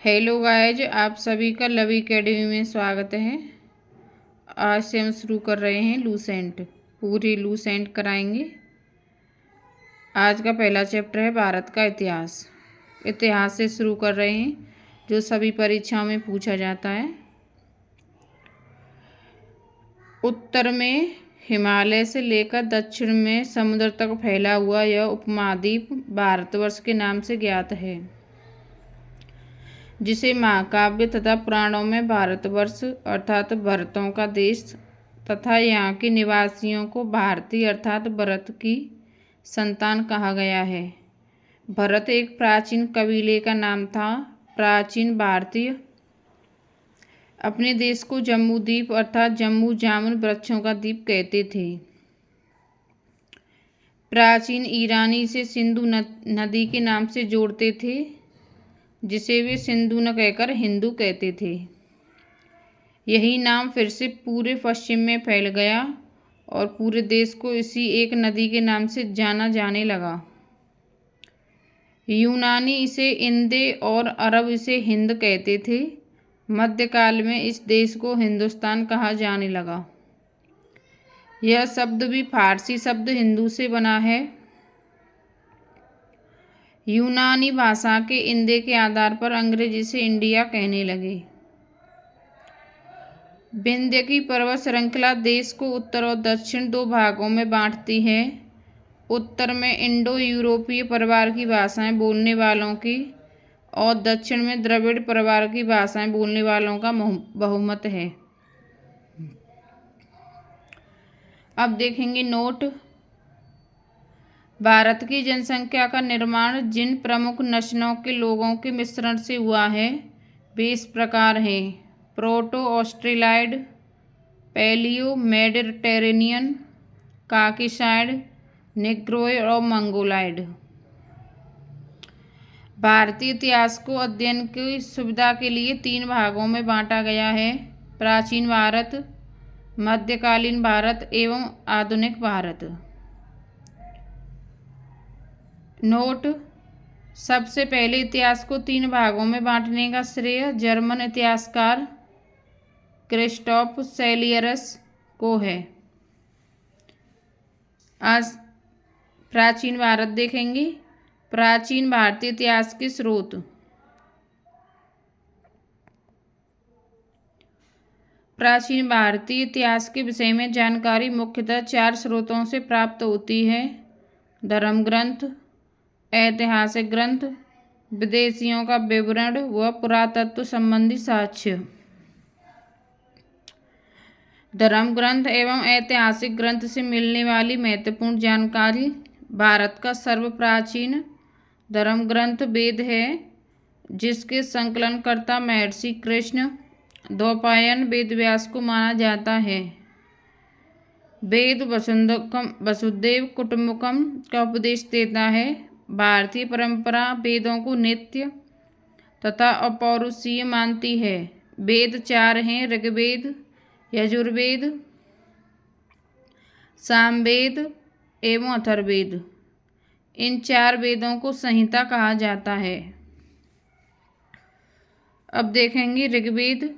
Hello guys, आप सभी का लवी एकेडमी में स्वागत है। आज से हम शुरू कर रहे हैं लूसेंट। पूरी लूसेंट कराएंगे। आज का पहला चैप्टर है भारत का इतिहास। इतिहास से शुरू कर रहे हैं, जो सभी परीक्षाओं में पूछा जाता है। उत्तर में हिमालय से लेकर दक्षिण में समुद्र तक फैला हुआ यह उपमहाद्वीप भारतवर्ष के नाम से ज्ञात है, जिसे महाकाव्य तथा पुराणों में भारतवर्ष अर्थात भरतों का देश तथा यहाँ के निवासियों को भारतीय अर्थात भरत की संतान कहा गया है। भरत एक प्राचीन कबीले का नाम था। प्राचीन भारतीय अपने देश को जम्बू द्वीप अर्थात जम्बू जामुन वृक्षों का द्वीप कहते थे। प्राचीन ईरानी इसे सिंधु नदी के नाम से जोड़ते थे, जिसे वे सिंधु न कहकर हिंदू कहते थे। यही नाम फिर से पूरे पश्चिम में फैल गया और पूरे देश को इसी एक नदी के नाम से जाना जाने लगा। यूनानी इसे इंदे और अरब इसे हिंद कहते थे। मध्यकाल में इस देश को हिंदुस्तान कहा जाने लगा। यह शब्द भी फारसी शब्द हिंदू से बना है। यूनानी भाषा के इंदे के आधार पर अंग्रेज इसे इंडिया कहने लगे। विंध्य की पर्वत श्रृंखला देश को उत्तर और दक्षिण दो भागों में बांटती है। उत्तर में इंडो यूरोपीय परिवार की भाषाएं बोलने वालों की और दक्षिण में द्रविड़ परिवार की भाषाएं बोलने वालों का बहुमत है। अब देखेंगे नोट। भारत की जनसंख्या का निर्माण जिन प्रमुख नस्लों के लोगों के मिश्रण से हुआ है वे इस प्रकार हैं: प्रोटो ऑस्ट्रेलॉयड, पैलियो मेडिटेरेनियन, काकिसाइड, निग्रोय और मंगोलाइड। भारतीय इतिहास को अध्ययन की सुविधा के लिए 3 भागों में बांटा गया है: प्राचीन भारत, मध्यकालीन भारत एवं आधुनिक भारत। नोट। सबसे पहले इतिहास को 3 भागों में बांटने का श्रेय जर्मन इतिहासकार क्रिस्टोफ सेलियरस को है। आज प्राचीन भारत देखेंगे। प्राचीन भारतीय इतिहास के स्रोत। प्राचीन भारतीय इतिहास के विषय में जानकारी मुख्यतः 4 स्रोतों से प्राप्त होती है: धर्म ग्रंथ, ऐतिहासिक ग्रंथ, विदेशियों का विवरण व पुरातत्व संबंधी साक्ष्य। धर्म ग्रंथ एवं ऐतिहासिक ग्रंथ से मिलने वाली महत्वपूर्ण जानकारी। भारत का सर्वप्राचीन धर्म ग्रंथ वेद है, जिसके संकलनकर्ता महर्षि कृष्ण द्वैपायन वेदव्यास को माना जाता है। वेद वसुदेव कुटुंबकम का उपदेश देता है। भारतीय परंपरा वेदों को नित्य तथा अपौरुषीय मानती है। वेद 4 हैं: ऋग्वेद, यजुर्वेद, सामवेद एवं अथर्ववेद। इन 4 वेदों को संहिता कहा जाता है। अब देखेंगे ऋग्वेद।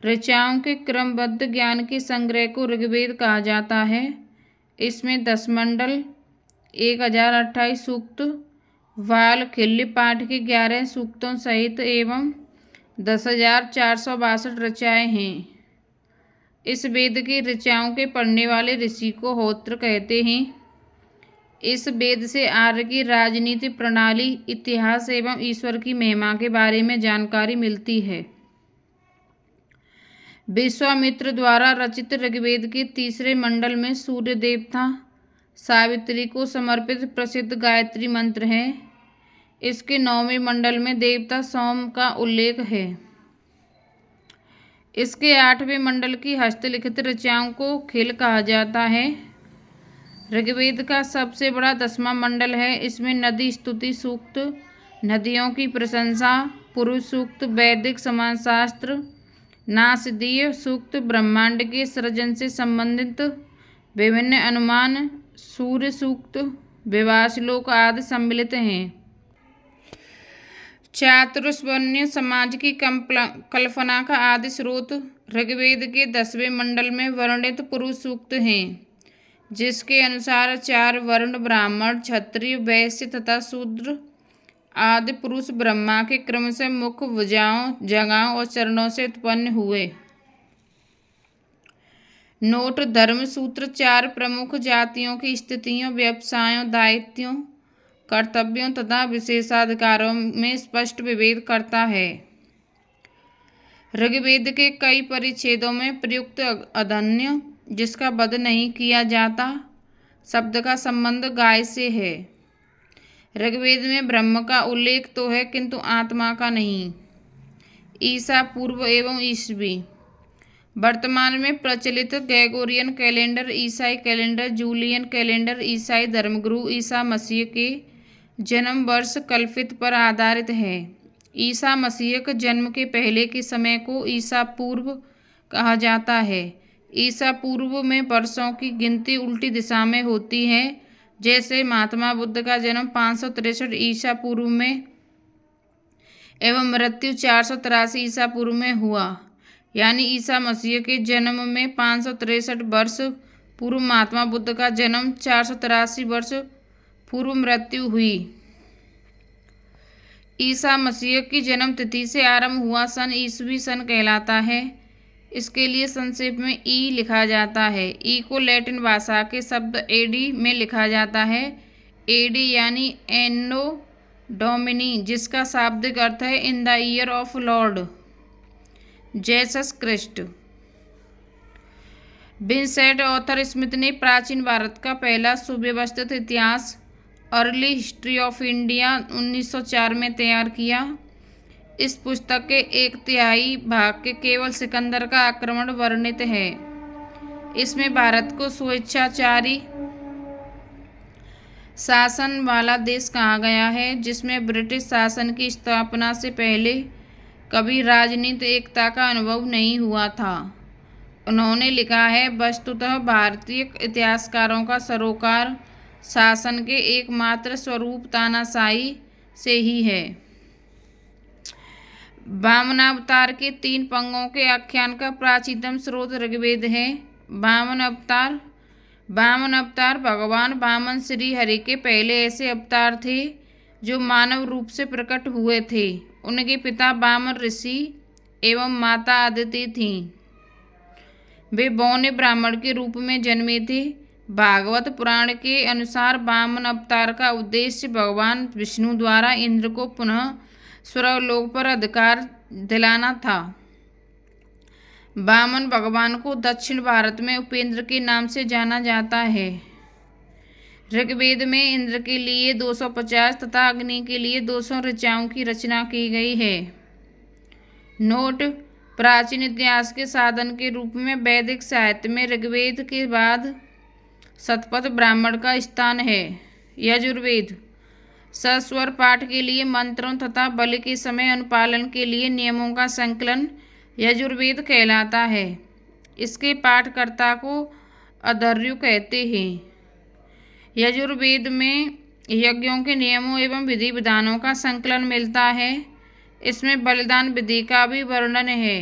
ऋचाओं के क्रमबद्ध ज्ञान के संग्रह को ऋग्वेद कहा जाता है। इसमें 10 मंडल, 1028 सूक्त, वाल खिल्य पाठ के 11 सूक्तों सहित एवं 10,462 ऋचाएँ हैं। इस वेद की ऋचाओं के पढ़ने वाले ऋषि को होत्र कहते हैं। इस वेद से आर्य की राजनीति प्रणाली, इतिहास एवं ईश्वर की महिमा के बारे में जानकारी मिलती है। विश्वामित्र द्वारा रचित ऋग्वेद के 3 मंडल में सूर्य देवता सावित्री को समर्पित प्रसिद्ध गायत्री मंत्र है। इसके 9वें मंडल में देवता सोम का उल्लेख है। इसके 8वें मंडल की हस्तलिखित ऋचाओं को खिल कहा जाता है। ऋग्वेद का सबसे बड़ा 10वां मंडल है। इसमें नदी स्तुति सूक्त, नदियों की प्रशंसा, पुरुष सूक्त, वैदिक समाजशास्त्र, नासदीय सूक्त, ब्रह्मांड के सृजन से संबंधित विभिन्न अनुमान, सूर्य सूक्त, विवाह श्लोक आदि सम्मिलित हैं। चातुर्वर्ण्य समाज की कल्पना का आदि स्रोत ऋग्वेद के 10वें मंडल में वर्णित पुरुष सूक्त हैं, जिसके अनुसार 4 वर्ण ब्राह्मण, क्षत्रिय, वैश्य तथा शूद्र आदि पुरुष ब्रह्मा के क्रम से मुख, भुजाओं, जंघाओं और चरणों से उत्पन्न हुए। नोट: धर्म सूत्र 4 प्रमुख जातियों की स्थितियों, व्यवसायों, दायित्वों, कर्तव्यों तथा विशेषाधिकारों में स्पष्ट विभेद करता है। ऋग्वेद के कई परिच्छेदों में प्रयुक्त अधन्य, जिसका वध नहीं किया जाता, शब्द का संबंध गाय से है। ऋग्वेद में ब्रह्म का उल्लेख तो है, किंतु आत्मा का नहीं। ईसा पूर्व एवं ईसवी: वर्तमान में प्रचलित ग्रेगोरियन कैलेंडर, ईसाई कैलेंडर, जूलियन कैलेंडर ईसाई धर्मगुरु ईसा मसीह के जन्म वर्ष कल्पित पर आधारित है। ईसा मसीह के जन्म के पहले के समय को ईसा पूर्व कहा जाता है। ईसा पूर्व में वर्षों की गिनती उल्टी दिशा में होती है, जैसे महात्मा बुद्ध का जन्म 563 ईसा पूर्व में एवं मृत्यु 483 ईसा पूर्व में हुआ। यानी ईसा मसीह के जन्म में 563 वर्ष पूर्व महात्मा बुद्ध का जन्म, 483 वर्ष पूर्व मृत्यु हुई। ईसा मसीह की जन्म तिथि से आरंभ हुआ सन ईसवी सन कहलाता है। इसके लिए संक्षेप में ई लिखा जाता है। ई को लैटिन भाषा के शब्द एडी में लिखा जाता है। एडी यानी एनो डोमिनी, जिसका शाब्दिक अर्थ है in the year of Lord Jesus Christ. Vincent author Smith ने प्राचीन भारत का पहला सुव्यवस्थित इतिहास अर्ली हिस्ट्री ऑफ इंडिया 1904 में तैयार किया। इस पुस्तक के 1/3 भाग के केवल सिकंदर का आक्रमण वर्णित है। इसमें भारत को स्वेच्छाचारी शासन वाला देश कहा गया है, जिसमें ब्रिटिश शासन की स्थापना से पहले कभी राजनीतिक एकता का अनुभव नहीं हुआ था। उन्होंने लिखा है, वस्तुतः भारतीय इतिहासकारों का सरोकार शासन के एकमात्र स्वरूप तानाशाही से ही है। वामनावतार के 3 पंगों के आख्यान का प्राचीनतम स्रोत ऋग्वेद है। वामन अवतार भगवान वामन श्री हरि के पहले ऐसे अवतार थे जो मानव रूप से प्रकट हुए थे। उनके पिता वामन ऋषि एवं माता अदिति थीं। वे बौने ब्राह्मण के रूप में जन्मे थे। भागवत पुराण के अनुसार वामन अवतार का उद्देश्य भगवान विष्णु द्वारा इंद्र को पुनः स्वर्गलोक पर अधिकार दिलाना था। वामन भगवान को दक्षिण भारत में उपेंद्र के नाम से जाना जाता है। ऋग्वेद में इंद्र के लिए 250 तथा अग्नि के लिए 200 ऋचाओं की रचना की गई है। नोट: प्राचीन इतिहास के साधन के रूप में वैदिक साहित्य में ऋग्वेद के बाद शतपथ ब्राह्मण का स्थान है। यजुर्वेद सस्वर पाठ के लिए मंत्रों तथा बलि के समय अनुपालन के लिए नियमों का संकलन यजुर्वेद कहलाता है। इसके पाठकर्ता को अधर्यु कहते हैं। यजुर्वेद में यज्ञों के नियमों एवं विधि विधानों का संकलन मिलता है। इसमें बलिदान विधि का भी वर्णन है।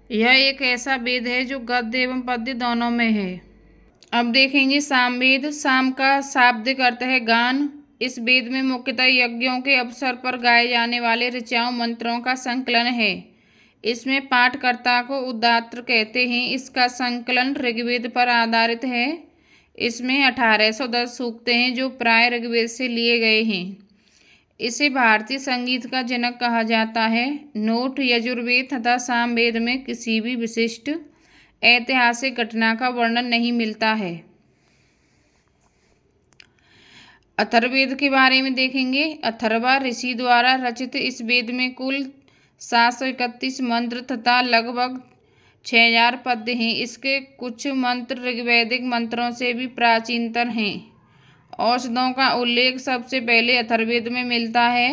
यह एक ऐसा वेद है जो गद्य एवं पद्य दोनों में है। अब देखेंगे सामवेद। साम का शाब्दिक अर्थ है गान। इस वेद में मुख्यतः यज्ञों के अवसर पर गाए जाने वाले ऋचाओं मंत्रों का संकलन है। इसमें पाठकर्ता को उद्गात्र कहते हैं। इसका संकलन ऋग्वेद पर आधारित है। इसमें 1810 सूक्त हैं जो प्राय ऋग्वेद से लिए गए हैं। इसे भारतीय संगीत का जनक कहा जाता है। नोट: यजुर्वेद तथा सामवेद में किसी भी विशिष्ट ऐतिहासिक घटना का वर्णन नहीं मिलता है। अथर्ववेद के बारे में देखेंगे। अथर्वा ऋषि द्वारा रचित इस वेद में कुल 731 मंत्र तथा लगभग 6000 पद्य हैं। इसके कुछ मंत्र ऋग्वैदिक मंत्रों से भी प्राचीनतर हैं। औषधों का उल्लेख सबसे पहले अथर्ववेद में मिलता है।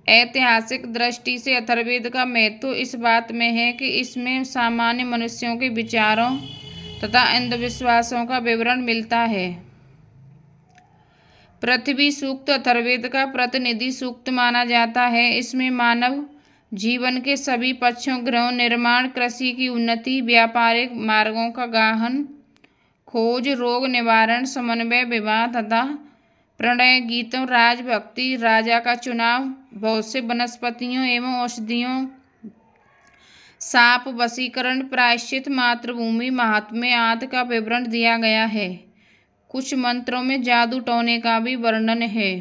ऐतिहासिक दृष्टि से अथर्ववेद का महत्व इस बात में है कि इसमें सामान्य मनुष्यों के विचारों तथा अंधविश्वासों का विवरण मिलता है। पृथ्वी सूक्त अथर्ववेद का प्रतिनिधि सूक्त माना जाता है। इसमें मानव जीवन के सभी पक्षों, गृह निर्माण, कृषि की उन्नति, व्यापारिक मार्गों का गहन खोज, रोग निवारण, समन्वय, विवाह तथा प्रणय गीतों, राजभक्ति, राजा का चुनाव, बहुत से वनस्पतियों एवं औषधियों, साप वशीकरण, प्रायश्चित, मातृभूमि, महात्म्य आदि का विवरण दिया गया है। कुछ मंत्रों में जादू टोने का भी वर्णन है।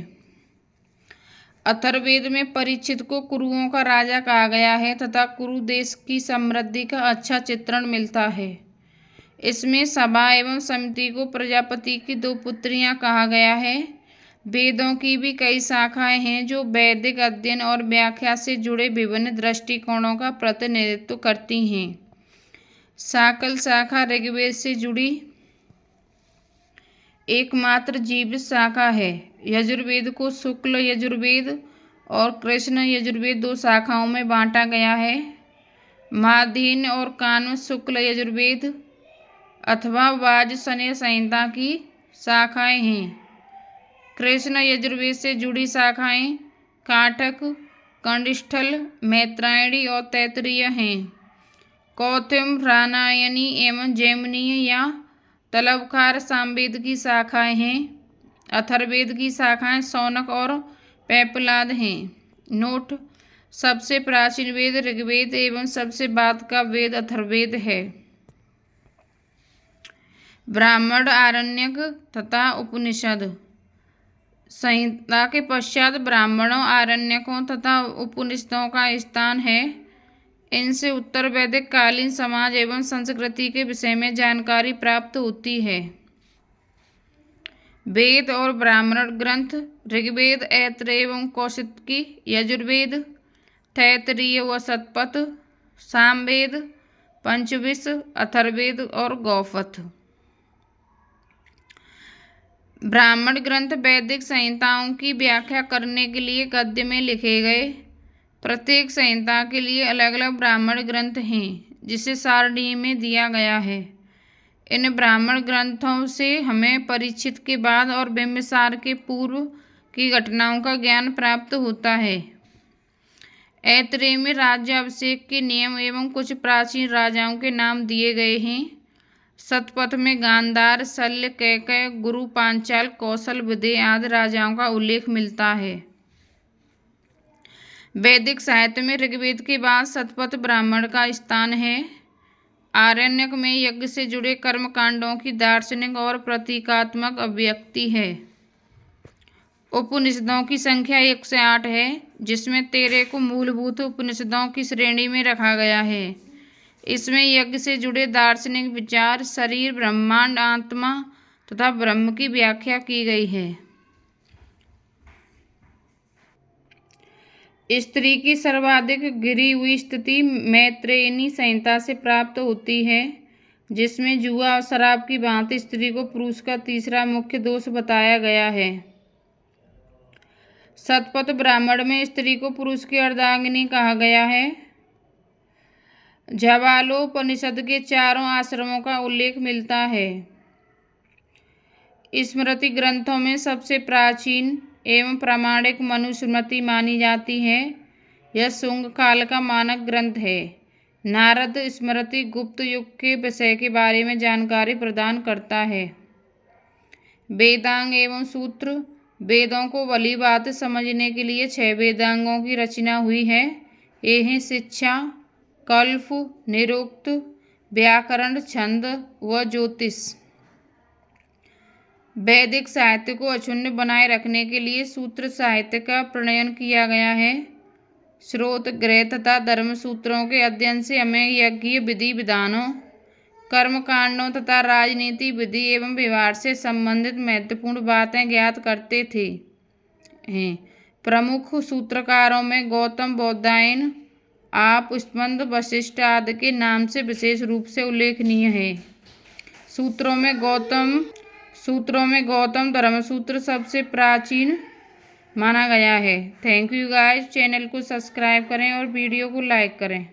अथर्ववेद में परीक्षित को कुरुओं का राजा कहा गया है तथा कुरु देश की समृद्धि का अच्छा चित्रण मिलता है। इसमें सभा एवं समिति को प्रजापति की 2 पुत्रियां कहा गया है। वेदों की भी कई शाखाएं हैं जो वैदिक अध्ययन और व्याख्या से जुड़े विभिन्न दृष्टिकोणों का प्रतिनिधित्व करती हैं। शाकल शाखा ऋग्वेद से जुड़ी एकमात्र जीवित शाखा है। यजुर्वेद को शुक्ल यजुर्वेद और कृष्ण यजुर्वेद 2 शाखाओं में बांटा गया है। माध्यन और कान्व शुक्ल यजुर्वेद अथवा वाजसनेय संहिता की शाखाएं हैं। कृष्ण यजुर्वेद से जुड़ी शाखाएं काटक, कंडिष्ठल, मैत्रायणी और तैत्तिरीय हैं। कौथिम, रामायणी एवं जैमिनीय या तलवकार सामवेद की शाखाएं हैं। अथर्ववेद की शाखाएं शौनक और पैपलाद हैं। नोट: सबसे प्राचीन वेद ऋग्वेद एवं सबसे बाद का वेद अथर्ववेद है। ब्राह्मण, आरण्यक तथा उपनिषद। संहिता के पश्चात ब्राह्मणों, आरण्यकों तथा उपनिषदों का स्थान है। इनसे उत्तर वैदिक कालीन समाज एवं संस्कृति के विषय में जानकारी प्राप्त होती है। वेद और ब्राह्मण ग्रंथ ऋग्वेद, ऐत्रेय एवं कौशिकी, यजुर्वेद, तैत्तिरीय व शतपथ, सामवेद, पंचविंश, अथर्ववेद और गौपथ। ब्राह्मण ग्रंथ वैदिक संहिताओं की व्याख्या करने के लिए गद्य में लिखे गए। प्रत्येक संहिता के लिए अलग अलग ब्राह्मण ग्रंथ हैं जिसे सारणी में दिया गया है। इन ब्राह्मण ग्रंथों से हमें परीक्षित के बाद और बिंबिसार के पूर्व की घटनाओं का ज्ञान प्राप्त होता है। ऐत्रेय में राज्याभिषेक के नियम एवं कुछ प्राचीन राजाओं के नाम दिए गए हैं। शतपथ में गांधार, शल्य, कैकय, गुरु, पांचाल, कौशल, विदेह आदि राजाओं का उल्लेख मिलता है। वैदिक साहित्य में ऋग्वेद के बाद शतपथ ब्राह्मण का स्थान है। आरण्यक में यज्ञ से जुड़े कर्मकांडों की दार्शनिक और प्रतीकात्मक अभिव्यक्ति है। उपनिषदों की संख्या 1 से 8 है, जिसमें 13 को मूलभूत उपनिषदों की श्रेणी में रखा गया है। इसमें यज्ञ से जुड़े दार्शनिक विचार, शरीर, ब्रह्मांड, आत्मा तथा ब्रह्म की व्याख्या की गई है। स्त्री की सर्वाधिक गिरी हुई स्थिति मैत्रेयनी संहिता से प्राप्त होती है, जिसमें जुआ और शराब की भांति स्त्री को पुरुष का तीसरा मुख्य दोष बताया गया है। शतपथ ब्राह्मण में स्त्री को पुरुष की अर्धांगिनी कहा गया है। जाबालोपनिषद के 4 आश्रमों का उल्लेख मिलता है। स्मृति ग्रंथों में सबसे प्राचीन एवं प्रामाणिक मनुस्मृति मानी जाती है। यह शुंग काल का मानक ग्रंथ है। नारद स्मृति गुप्त युग के विषय के बारे में जानकारी प्रदान करता है। वेदांग एवं सूत्र। वेदों को भली बात समझने के लिए 6 वेदांगों की रचना हुई है। ये हैं शिक्षा, कल्प, निरुक्त, व्याकरण, छंद व ज्योतिष। वैदिक साहित्य को अक्षुण्ण बनाए रखने के लिए सूत्र साहित्य का प्रणयन किया गया है। स्रोत ग्रह तथा धर्म सूत्रों के अध्ययन से हमें यज्ञ विधि विधानों, कर्मकांडों तथा राजनीति विधि एवं व्यवहार से संबंधित महत्वपूर्ण बातें ज्ञात करते थे हैं। प्रमुख सूत्रकारों में गौतम, बौधायन, आप, स्पंद, वशिष्ठ आदि के नाम से विशेष रूप से उल्लेखनीय है। सूत्रों में गौतम धर्मसूत्र सबसे प्राचीन माना गया है। Thank you guys. चैनल को सब्सक्राइब करें और वीडियो को लाइक करें।